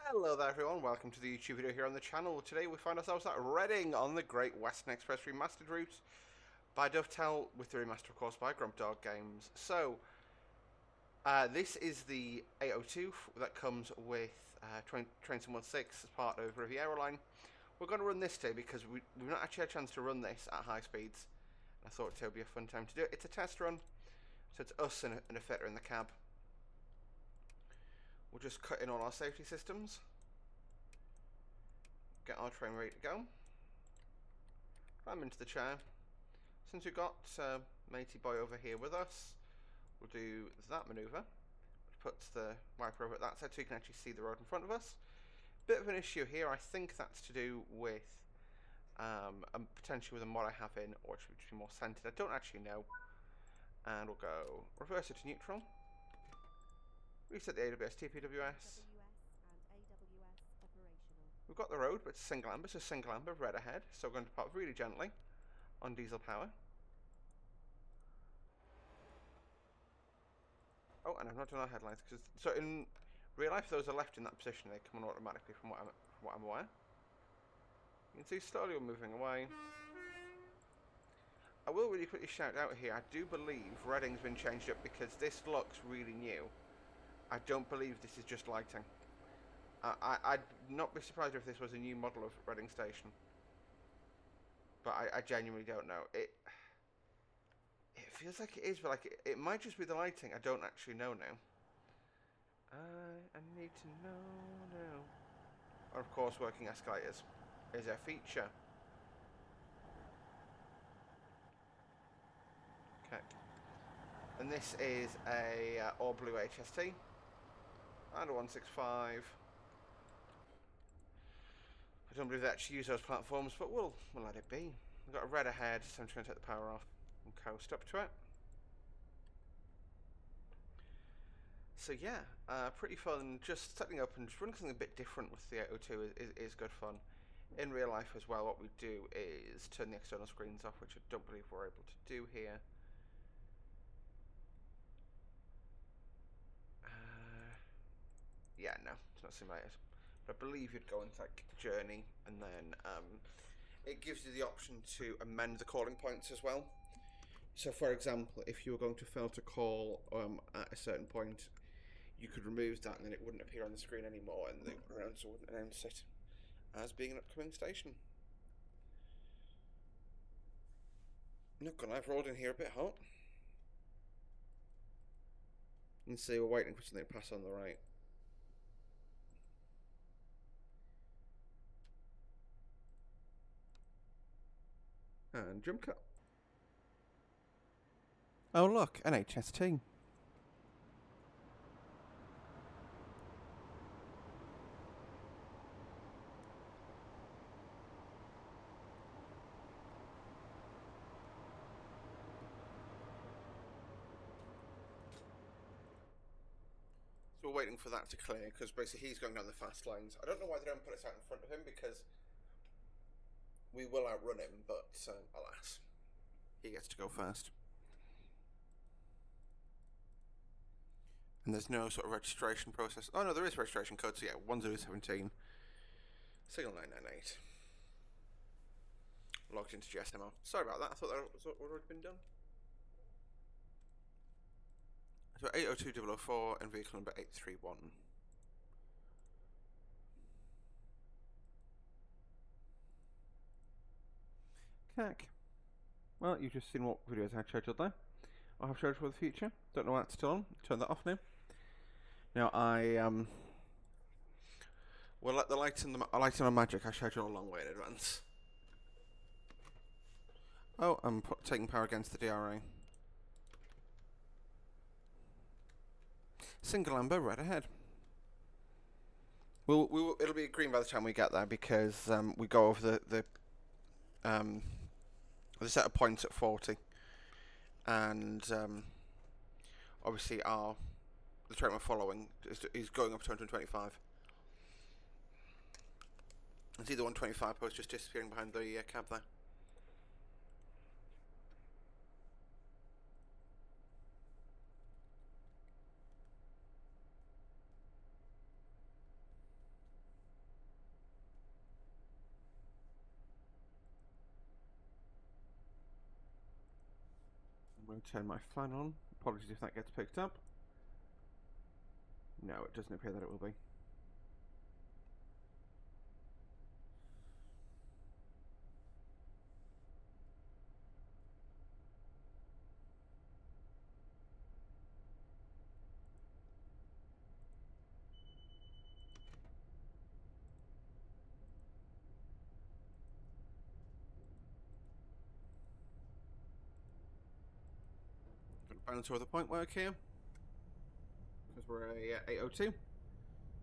Hello there everyone, welcome to the YouTube video here on the channel. Today we find ourselves at Reading on the Great Western Express Remastered route by Dovetail, with the remaster of course by Grump Dog Games. So, this is the 802 that comes with Train 716 as part of Riviera Line. We're going to run this today because we've not actually had a chance to run this at high speeds. I thought today would be a fun time to do it. It's a test run, so it's us and a fitter in the cab. We'll just cut in all our safety systems, get our train ready to go, climb into the chair. Since we've got matey boy over here with us, we'll do that manoeuvre, which puts the wiper over at that side so you can actually see the road in front of us. Bit of an issue here, I think that's to do with potentially with a mod I have in, or it should be more centered, I don't actually know. And we'll go reverse it to neutral, reset the AWS TPWS. We've got the road, but it's single amber, so single amber, red ahead. So we're going to depart really gently on diesel power. Oh, and I've not done our headlights, because so in real life those are left in that position, they come on automatically from what I'm aware. You can see slowly we're moving away. I will really quickly shout out here, I do believe Reading's been changed up because this looks really new. I don't believe this is just lighting. I'd not be surprised if this was a new model of Reading Station. But I genuinely don't know. It feels like it is, but like it might just be the lighting. I don't actually know now. I need to know now. And of course, working escalators is a feature. Okay. And this is a all blue HST and a 165. I don't believe they actually use those platforms, but we'll let it be. We've got a red ahead, so I'm just going to take the power off and coast up to it. So yeah, pretty fun. Just setting up and just running something a bit different with the 802 is good fun. In real life as well, what we do is turn the external screens off, which I don't believe we're able to do here. Yeah, no, it's not simulated. But I believe you'd go into like journey, and then it gives you the option to amend the calling points as well. So for example, if you were going to fail to call at a certain point, you could remove that and then it wouldn't appear on the screen anymore, and the announcer wouldn't announce it as being an upcoming station. Not gonna lie, I've rolled in here a bit hot. You can see we're waiting for something to pass on the right. And jump cut. Oh look, an HST. So we're waiting for that to clear, because basically he's going down the fast lanes. I don't know why they don't put us out in front of him, because we will outrun him, but alas, he gets to go first. And there's no sort of registration process. Oh no, there is a registration code, so yeah, 1017, signal 998. Logged into GSMO. Sorry about that, I thought that was already been done. So 802004 and vehicle number 831. Cack. Well, you've just seen what videos I had scheduled there. I have scheduled for the future. Don't know why that's still on. Turn that off now. Now well, let the lighting on magic I schedule a long way in advance. Oh, I'm taking power against the DRA. Single amber, right ahead. It'll be green by the time we get there, because we go over the set of points at 40, and obviously the train we're following is going up to 125. I see the 125 post just disappearing behind the cab there. going to turn my fan on. Apologies if that gets picked up. No, it doesn't appear that it will be. Got a balance over the point work here. Because we're a 802. And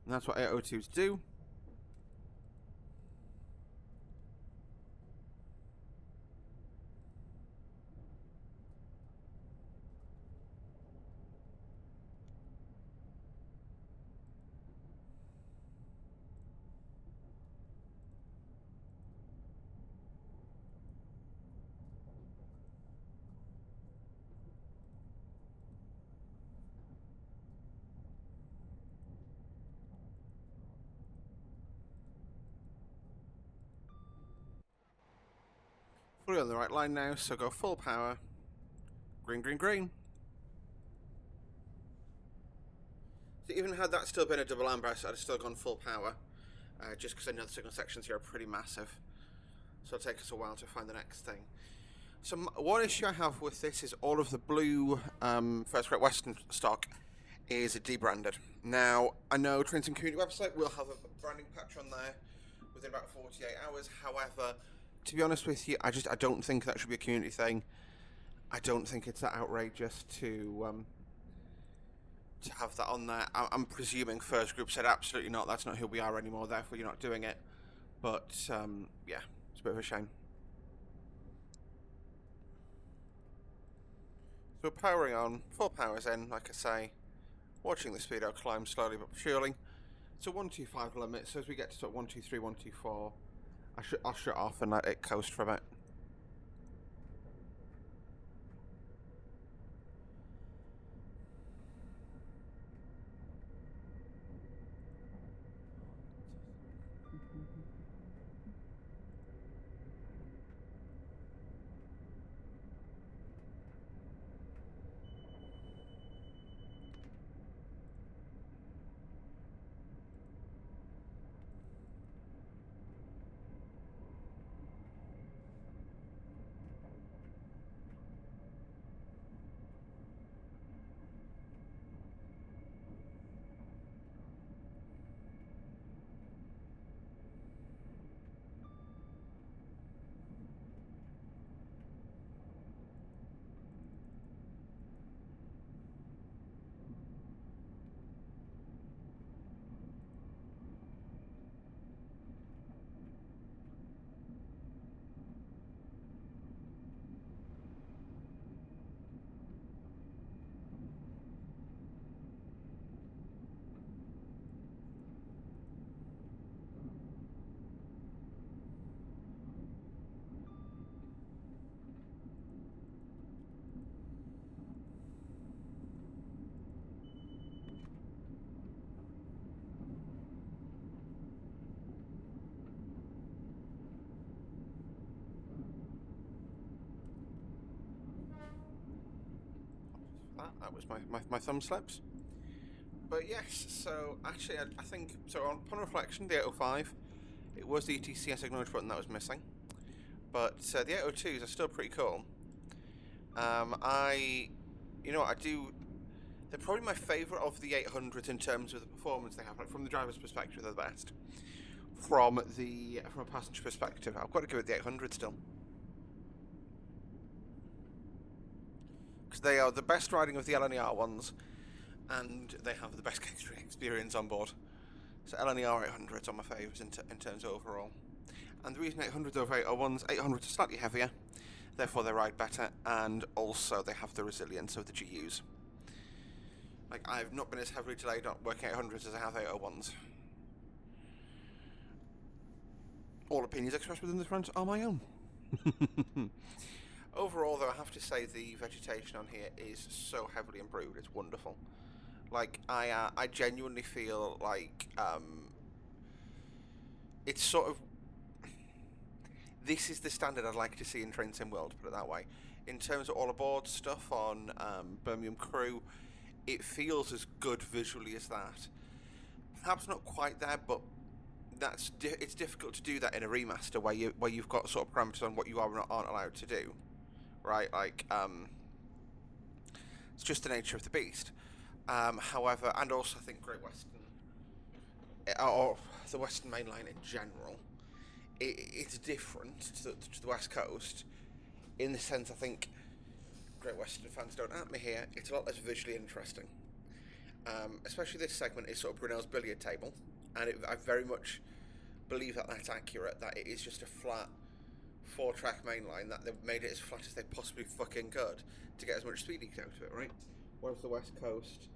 that's what 802s do. Fully on the right line now, so go full power. Green, green, green. So even had that still been a double amber, I'd have still gone full power. Just because I know the signal sections here are pretty massive. So it'll take us a while to find the next thing. So one issue I have with this is all of the blue First Great Western stock is debranded. Now, I know Trains and Community website will have a branding patch on there within about 48 hours. However, to be honest with you, I don't think that should be a community thing. I don't think it's that outrageous to have that on there. I'm presuming First Group said absolutely not, that's not who we are anymore, therefore you're not doing it. But, yeah, it's a bit of a shame. So we're powering on, full power's in, like I say, watching the speedo climb slowly but surely. It's a 125 limit, so as we get to sort of 123, 124, I'll shut off and let it coast for a bit. That was my thumb slips. But yes, so actually I think, so upon reflection, the 805, it was the ETCS acknowledge button that was missing. But the 802s are still pretty cool. You know what, I do, they're probably my favourite of the 800s in terms of the performance they have. Like from the driver's perspective, they're the best. From a passenger perspective, I've got to give it the 800 still. Because they are the best riding of the LNER ones, and they have the best experience on board. So LNER 800s are my favourites in terms of overall. And the reason 800s over 801s, 800s are slightly heavier, therefore they ride better, and also they have the resilience of the GUs. Like, I've not been as heavily delayed on working 800s as I have 801s. All opinions expressed within this rant are my own. Overall, though, I have to say the vegetation on here is so heavily improved. It's wonderful. Like, I genuinely feel like it's sort of, this is the standard I'd like to see in Train Sim World, put it that way. in terms of all aboard stuff on Birmingham Crew, it feels as good visually as that. Perhaps not quite there, but it's difficult to do that in a remaster where you've got sort of parameters on what you are and aren't allowed to do, right? Like it's just the nature of the beast. However, and also I think Great Western or the Western Main Line in general, it's different to the West Coast in the sense I think Great Western fans don't at me here. It's a lot less visually interesting. Especially this segment is sort of Brunel's billiard table, and I very much believe that that's accurate. That it is just a flat 4-track main line that they've made it as flat as they possibly fucking could to get as much speed out of it, right? Whereas the West Coast,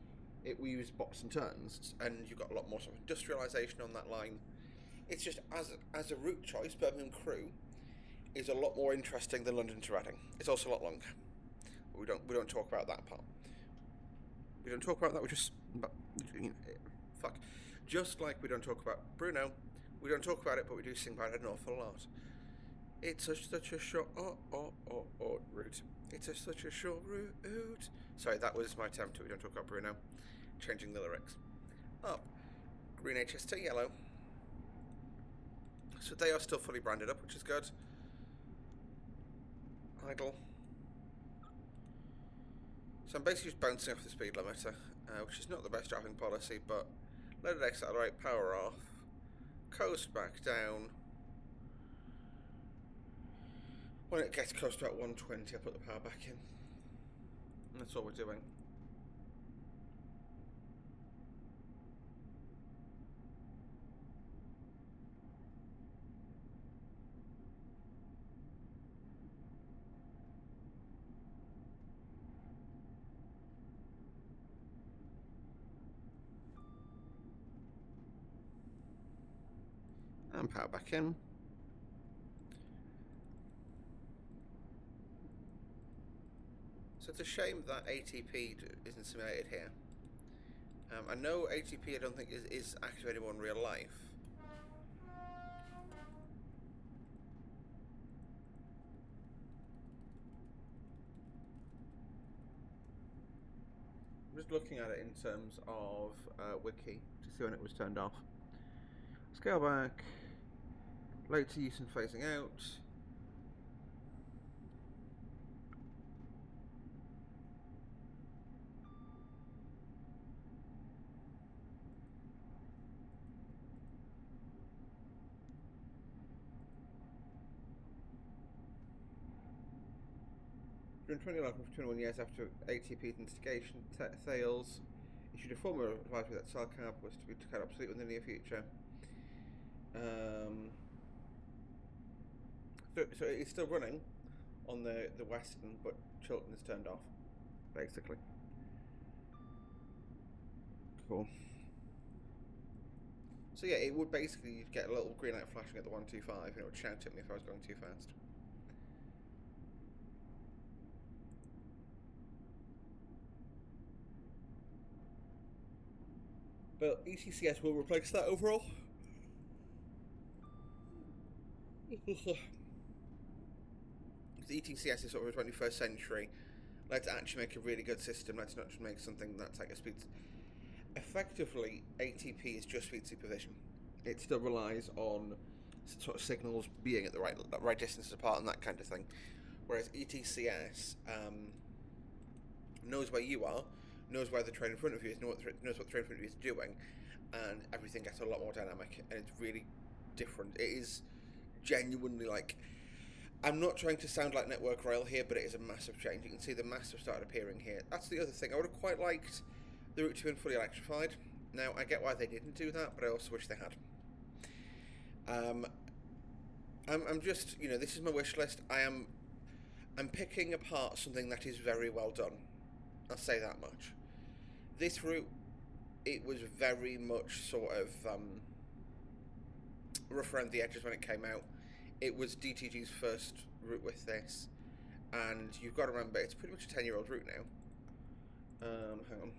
we use box and turns, and you've got a lot more sort of industrialisation on that line. It's just as a route choice, Birmingham Crew is a lot more interesting than London to Reading. It's also a lot longer. We don't talk about that part. We don't talk about that. We just fuck. Just like we don't talk about Bruno, we don't talk about it, but we do sing about it an awful lot. It's such a short route. It's such a short route. Sorry, that was my attempt to We Don't Talk About Bruno. Changing the lyrics. Up. Green HST, yellow. So they are still fully branded up, which is good. Idle. So I'm basically just bouncing off the speed limiter, which is not the best driving policy, but let it accelerate, power off, coast back down. When it gets close to about 120, I put the power back in. And that's all we're doing. And power back in. So it's a shame that ATP isn't simulated here. I know ATP I don't think is active anymore in real life. I'm just looking at it in terms of wiki to see when it was turned off. Scale back, later use and phasing out. During 2011, for 21 years after ATP's instigation, Thales issued a formal advisory that cell cab was to be declared obsolete in the near future. So it's still running on the Western, but Chiltern is turned off, basically. Cool. So yeah, it would basically get a little green light flashing at the 125, and it would shout at me if I was going too fast. But ETCS will replace that overall. The ETCS is sort of a 21st century. Let's actually make a really good system. Let's not just make something that's like a speed. Effectively, ATP is just speed supervision. It still relies on sort of signals being at the right distances apart and that kind of thing. Whereas ETCS knows where you are, knows where the train in front of you is, knows what the train in front of you is doing, and everything gets a lot more dynamic, and it's really different. It is genuinely like, I'm not trying to sound like Network Rail here, but it is a massive change. You can see the mass have started appearing here. That's the other thing. I would have quite liked the route to have been fully electrified. Now, I get why they didn't do that, but I also wish they had. I'm just, this is my wish list. I'm picking apart something that is very well done. I'll say that much. This route, it was very much sort of rough around the edges when it came out. It was DTG's first route with this, and you've got to remember, it's pretty much a 10-year-old route now. Hang on.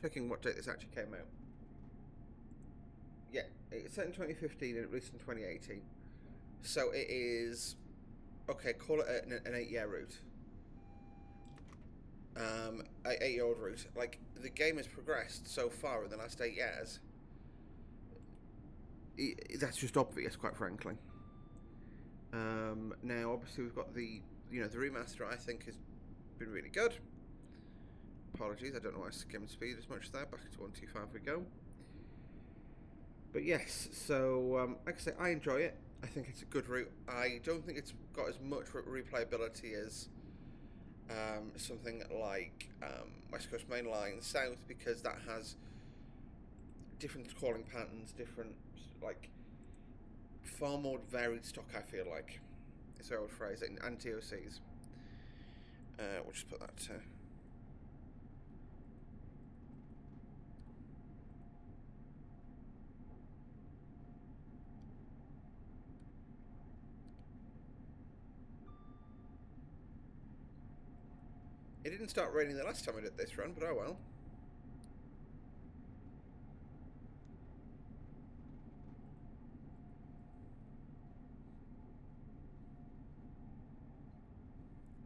Checking what date this actually came out. Yeah, It's set in 2015 and released in 2018. So it is, okay, call it an 8-year route. 8-year-old route. Like, the game has progressed so far in the last 8 years. That's just obvious, quite frankly. Now, obviously, we've got the remaster. I think has been really good. Apologies, I don't know why I skimmed speed as much there. Back to 125 we go. But yes, so like I say, I enjoy it. I think it's a good route. I don't think it's got as much replayability as something like West Coast Main Line South, because that has different calling patterns, different, like, far more varied stock, I feel like, is how I would phrase it, and TOCs. We'll just put that to... It didn't start raining the last time I did this run, but oh well.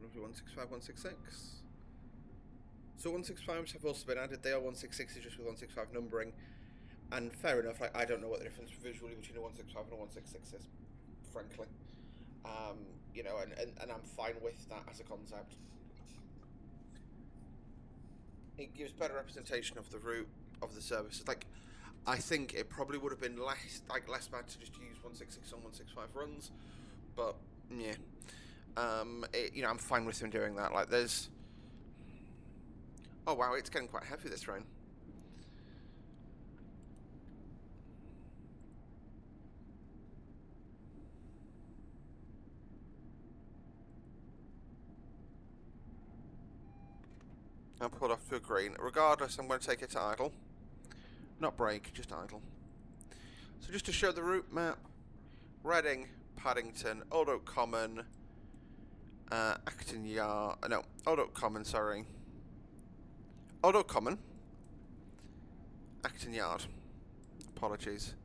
Lovely 165, 166. So 165s have also been added. They are 166s just with 165 numbering. And fair enough, like, I don't know what the difference visually between a 165 and a 166 is, frankly. You know, and I'm fine with that as a concept. It gives better representation of the route of the services. Like, I think it probably would have been less bad to just use 166 on 165 runs, but yeah, you know, I'm fine with them doing that. Like, there's, oh wow, it's getting quite heavy this rain. I pulled off to a green. Regardless, I'm going to take it to idle. Not brake, just idle. So just to show the route map, Reading, Paddington, Old Oak Common, Acton Yard, no, Old Oak Common, sorry. Old Oak Common, Acton Yard, apologies.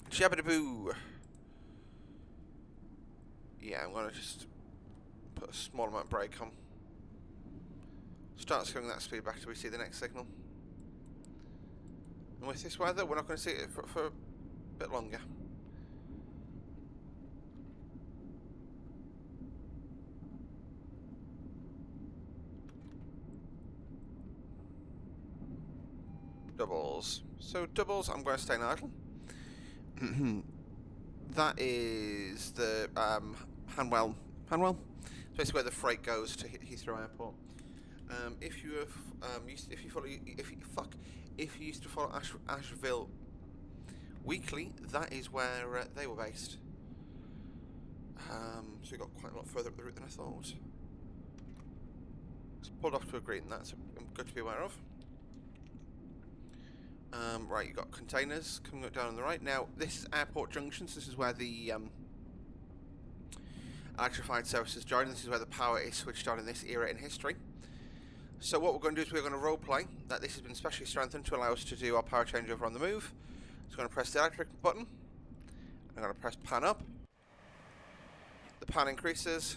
Shabadaboo. Yeah, I'm going to just put a small amount of brake on. Start slowing that speed back till we see the next signal. And with this weather, we're not going to see it for a bit longer. Doubles. So doubles, I'm going to stay in idle. That is the Hanwell. It's basically where the freight goes to Heathrow Airport. If you used to follow Asheville Weekly, that is where they were based. So we got quite a lot further up the route than I thought. It's pulled off to a green. That's good to be aware of. Right, you've got containers coming up down on the right. Now, this is Airport Junction, so this is where the electrified services join. This is where the power is switched on in this era in history. So what we're going to do is we're going to roleplay that this has been specially strengthened to allow us to do our power changeover on the move. So I'm going to press the electric button. I'm going to press pan up. The pan increases.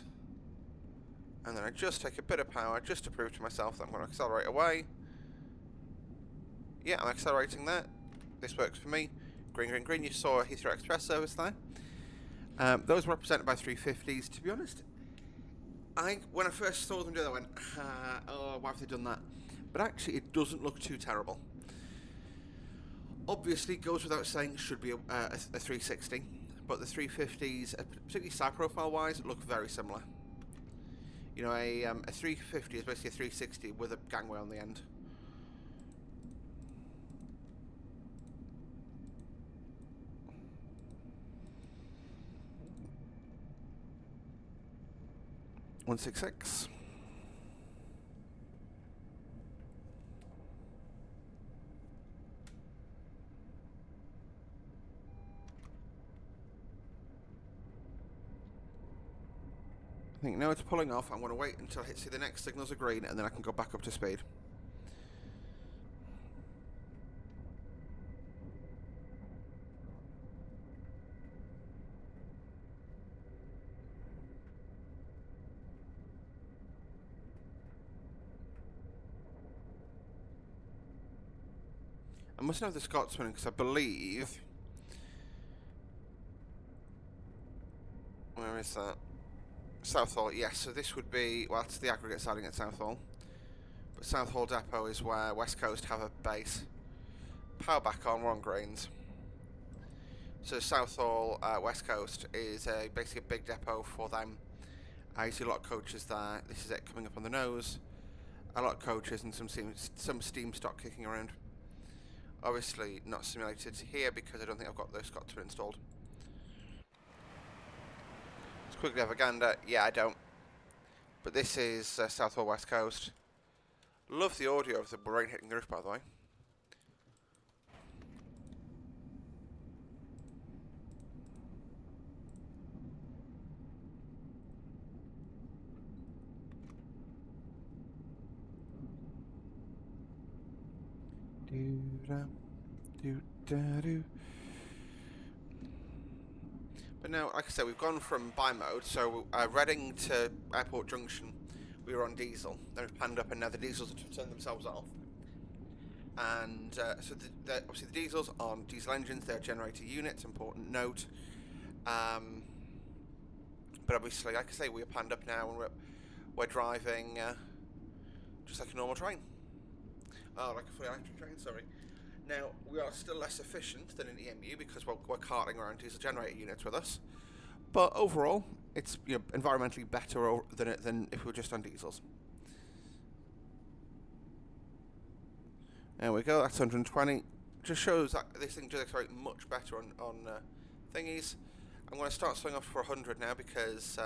And then I just take a bit of power just to prove to myself that I'm going to accelerate away. Yeah, I'm accelerating that. This works for me. Green, green, green. You saw a Heathrow Express service there. Those were represented by 350s. To be honest, when I first saw them do that, I went, oh, why have they done that? But actually, it doesn't look too terrible. Obviously, goes without saying, should be a 360. But the 350s, particularly side profile-wise, look very similar. You know, a 350 is basically a 360 with a gangway on the end. .166. I think now it's pulling off. I'm going to wait until I see the next signals are green, and then I can go back up to speed. I must know the Scotsman because I believe... Where is that? Southall, yes. So this would be... Well, it's the aggregate siding at Southall. But Southall Depot is where West Coast have a base. Power back on, we're on grains. So Southall, West Coast is basically a big depot for them. I see a lot of coaches there. This is it coming up on the nose. A lot of coaches and some steam stock kicking around. Obviously not simulated here because I don't think I've got the Scotsman installed. Let's quickly have a gander. Yeah, I don't. But this is Southall West Coast. Love the audio of the rain hitting the roof, by the way. But now, like I said, we've gone from buy mode, so Reading to Airport Junction, we were on diesel. Then we've panned up and now the diesels have turned themselves off. And so obviously the diesels on diesel engines, they're generator units, important note. But obviously, like I say, we're panned up now and we're driving just like a normal train. Oh, like a fully electric train, sorry. Now, we are still less efficient than an EMU because we're carting around diesel generator units with us. But overall, it's environmentally better than if we were just on diesels. There we go, that's 120. Just shows that this thing does accelerate much better on thingies. I'm going to start slowing off for 100 now because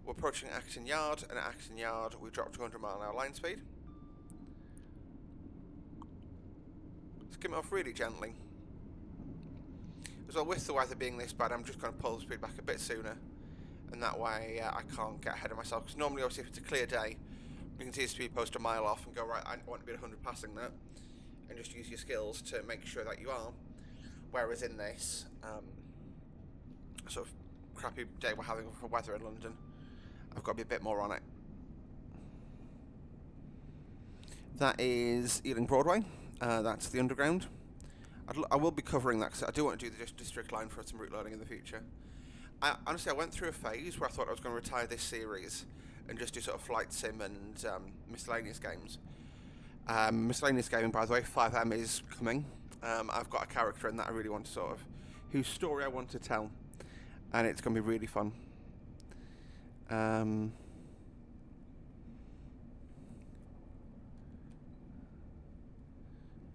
we're approaching Acton Yard, and at Acton Yard we dropped to 100 mile an hour line speed. Skim it off really gently. As well, with the weather being this bad, I'm just going to pull the speed back a bit sooner, and that way I can't get ahead of myself. Because normally, obviously, if it's a clear day, you can see the speed post a mile off and go, right, I want to be at 100 passing that, and just use your skills to make sure that you are. Whereas in this sort of crappy day we're having for weather in London, I've got to be a bit more on it. That is Ealing Broadway. That's the Underground. I will be covering that because I do want to do the district line for some route learning in the future. Honestly, I went through a phase where I thought I was going to retire this series and just do sort of flight sim and miscellaneous games. Miscellaneous gaming, by the way, 5M is coming. I've got a character in that I really want to sort of, whose story I want to tell, and it's going to be really fun.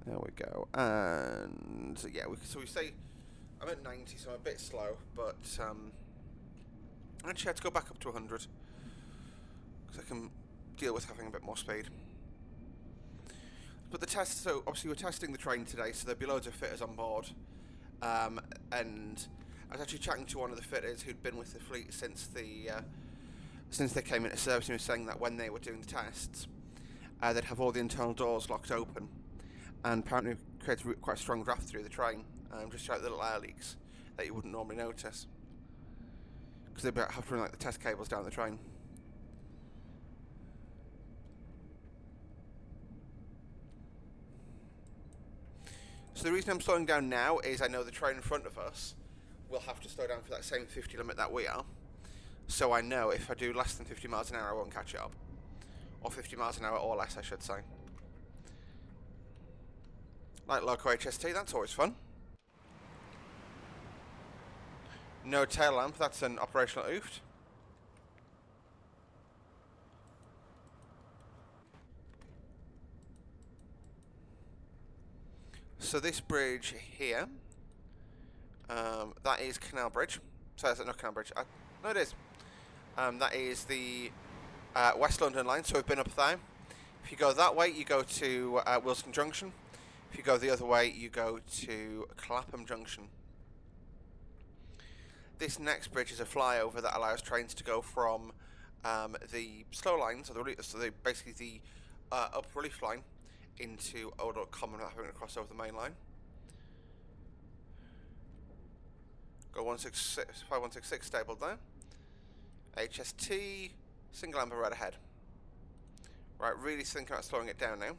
There we go, and yeah, so we say I'm at 90, so I'm a bit slow, but actually I had to go back up to 100 because I can deal with having a bit more speed. But the test, so obviously we're testing the train today, so there'll be loads of fitters on board, and I was actually chatting to one of the fitters who'd been with the fleet since they came into service, and he was saying that when they were doing the tests, they'd have all the internal doors locked open, and apparently it creates quite a strong draft through the train, just to like little air leaks that you wouldn't normally notice, because they'd have to run like the test cables down the train. So the reason I'm slowing down now is I know the train in front of us will have to slow down for that same 50 limit that we are. So I know if I do less than 50 miles an hour, I won't catch it up. Or 50 miles an hour or less, I should say. Like Loco HST, that's always fun. No tail lamp, that's an operational ooft. So this bridge here, that is Canal Bridge. So that's not Canal Bridge. No, it is. That is the West London line. So we've been up there. If you go that way, you go to Wilson Junction. If you go the other way, you go to Clapham Junction. This next bridge is a flyover that allows trains to go from the slow lines, so basically the up relief line, into Old Oak Common without having to cross over the main line. Go 5166 stabled there. HST, single amber red ahead. Right, really thinking about slowing it down now.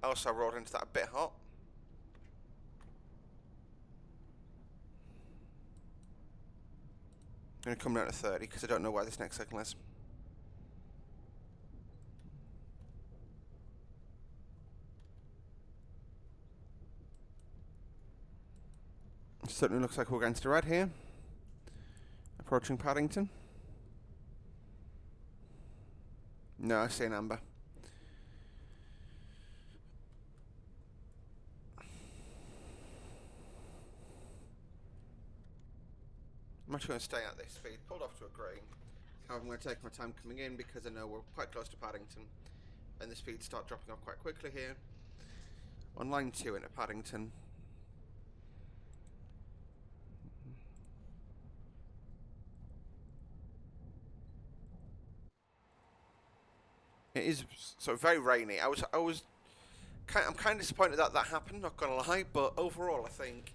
Also, I rolled into that a bit hot. going to come down to 30 because I don't know where this next signal is. It certainly looks like we're against a red here. Approaching Paddington. No, I see an amber. I'm actually going to stay at this speed. Pulled off to a green. However, I'm going to take my time coming in because I know we're quite close to Paddington. And the speeds start dropping off quite quickly here. On line 2 into Paddington. It is so very rainy. I'm kind of disappointed that happened, not gonna lie, but overall I think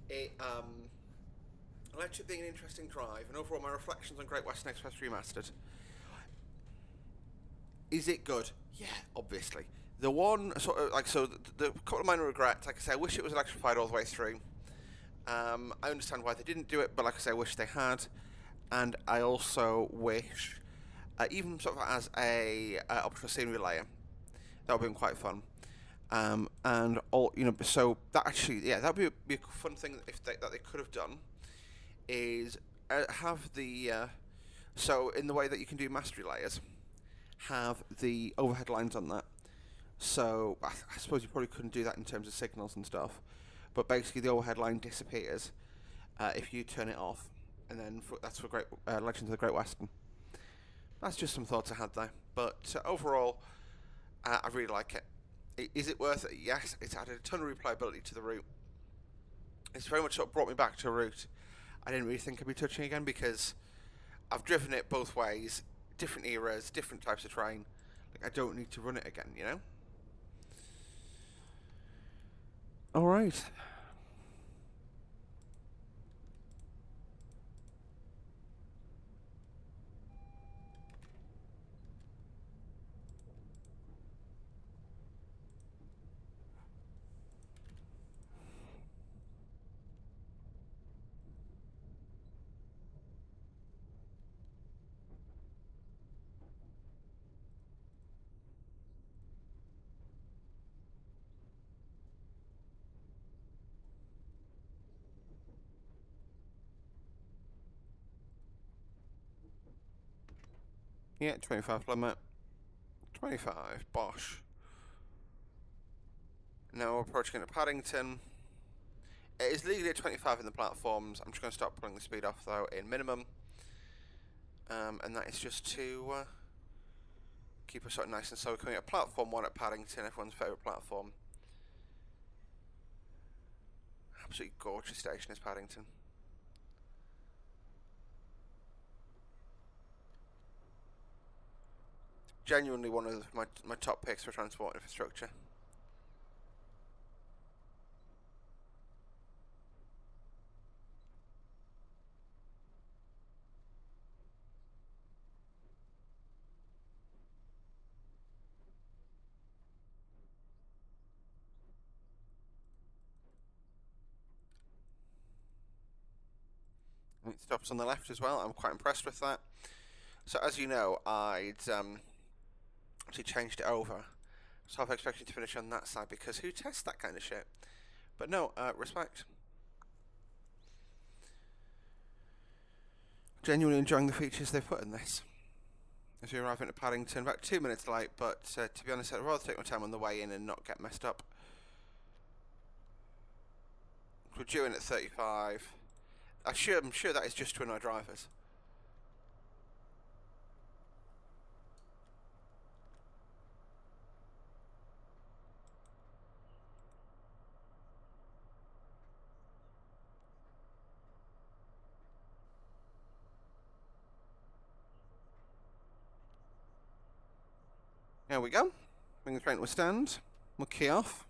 it electric being an interesting drive, and overall my reflections on Great Western Express Remastered. Is it good? Yeah, obviously. The one sort of the couple of minor regrets, like I say, I wish it was electrified all the way through. I understand why they didn't do it, but like I say, I wish they had, and I also wish, even sort of as a optional scenery layer, that would have been quite fun. And all so that actually, yeah, that would be a fun thing if that they could have done. Is have the so in the way that you can do mastery layers, have the overhead lines on that. So I suppose you probably couldn't do that in terms of signals and stuff, but basically the overhead line disappears if you turn it off, and then that's for Great Legends of the Great Western. That's just some thoughts I had there, but overall, I really like it. Is it worth it? Yes, it's added a ton of replayability to the route. It's very much sort of brought me back to a route I didn't really think I'd be touching again, because I've driven it both ways, different eras, different types of terrain. Like, I don't need to run it again, you know? Alright. Yeah, 25 limit. 25, bosh. Now we're approaching into Paddington. It is legally at 25 in the platforms. I'm just going to start pulling the speed off though in minimum. And that is just to keep us sort of nice and slow. We're coming at platform 1 at Paddington, everyone's favourite platform. Absolutely gorgeous station is Paddington. Genuinely one of my top picks for transport infrastructure. And it stops on the left as well. I'm quite impressed with that. So as you know, I'd actually changed it over. So I was expecting to finish on that side, because who tests that kind of shit? But no, respect. Genuinely enjoying the features they've put in this. As we arrive into Paddington, about 2 minutes late, but to be honest, I'd rather take my time on the way in and not get messed up. We're due in at 35. I'm sure that is just to annoy drivers. There we go. Bring the train to a stand. We'll key off.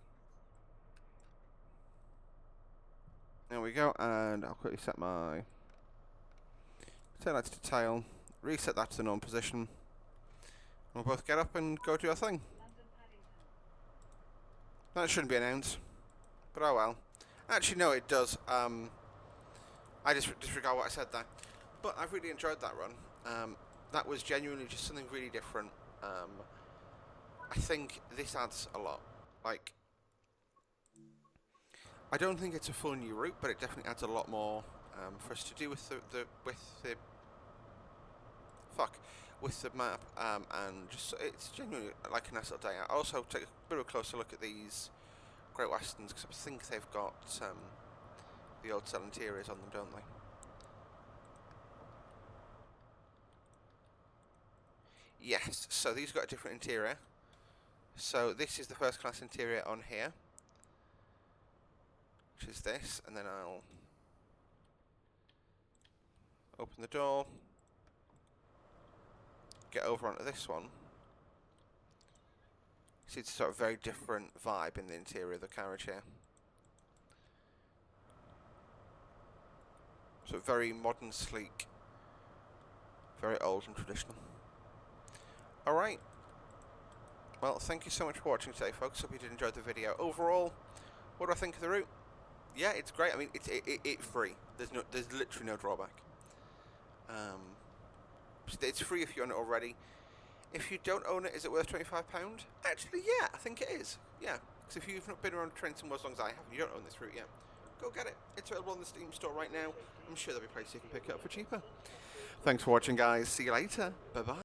There we go, and I'll quickly set my taillights to tail, reset that to the normal position. We'll both get up and go do our thing. That shouldn't be announced, but oh well. Actually, no, it does. I just disregard what I said there. But I've really enjoyed that run. That was genuinely just something really different. I think this adds a lot. Like, I don't think it's a full new route, but it definitely adds a lot more for us to do with the map, and just it's genuinely like a nice little day out. I also take a bit of a closer look at these Great Westerns because I think they've got the old cell interiors on them, don't they? Yes, so these got a different interior. So this is the first class interior on here, which is this, and then I'll open the door, get over onto this one. See, it's a sort of very different vibe in the interior of the carriage here. So very modern, sleek, very old and traditional. Alright. Well, thank you so much for watching today, folks. Hope you did enjoy the video. Overall, what do I think of the route? Yeah, it's great. I mean, it's free. There's literally no drawback. It's free if you own it already. If you don't own it, is it worth £25? Actually, yeah, I think it is. Yeah, because if you've not been around Trenton as long as I have, and you don't own this route yet, go get it. It's available on the Steam store right now. I'm sure there'll be places you can pick it up for cheaper. Thanks for watching, guys. See you later. Bye-bye.